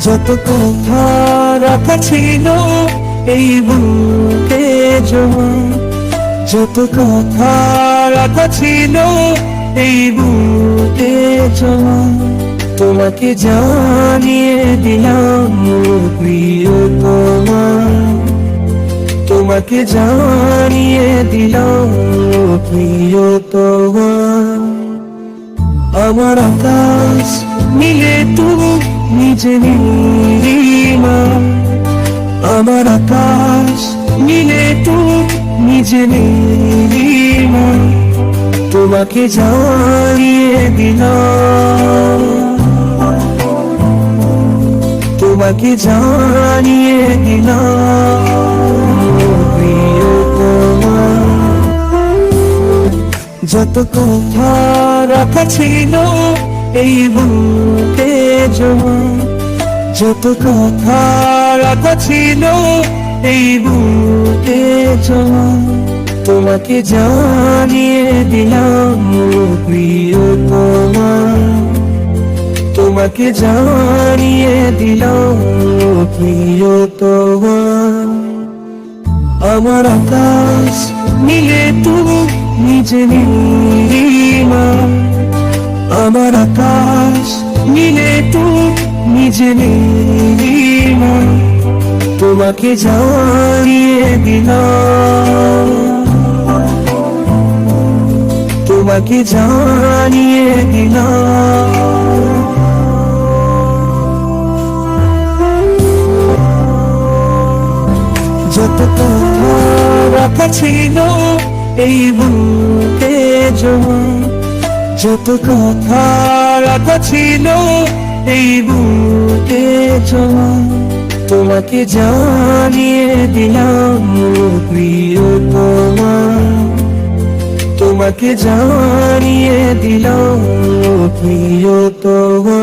যত কথা রাখা ছিল এই বুকে জমা, যত কথা রাখা ছিল এই বুকে জমা, তোমাকে জানিয়ে দিলাম প্রিয়তমা, তোমাকে জানিয়ে দিলাম প্রিয়তমা। আমার আকাশ নীলে তুমি নিজে নীলিমা, আমার আকাশ নীলে তুমি নিজে নীলিমা, তোমাকে জানিয়ে দিলাম, তোমাকে জানিয়ে দিলাম প্রিয়তমা। যত কথা রাখা ছিল এই বুকে জমা, যত কথা রাখা ছিল এই বুকে জমা, তোমাকে জানিয়ে দিলাম প্রিয়তমা, তোমাকে জানিয়ে দিলাম প্রিয়তমা। আমার আকাশ নীলে তুমি নিজে নীলিমা, আমার আকাশ নীলে তুমি নিজে নীলিমা, তোমাকে জানিয়ে দিলাম, তোমাকে জানিয়ে দিলাম। যত কথা রাখা ছিল এই বুকে জমা, যত কথা রাখা ছিল এই বুকে জমা, তোমাকে জানিয়ে দিলাম প্রিয়তমা, তোমাকে জানিয়ে দিলাম প্রিয়তমা।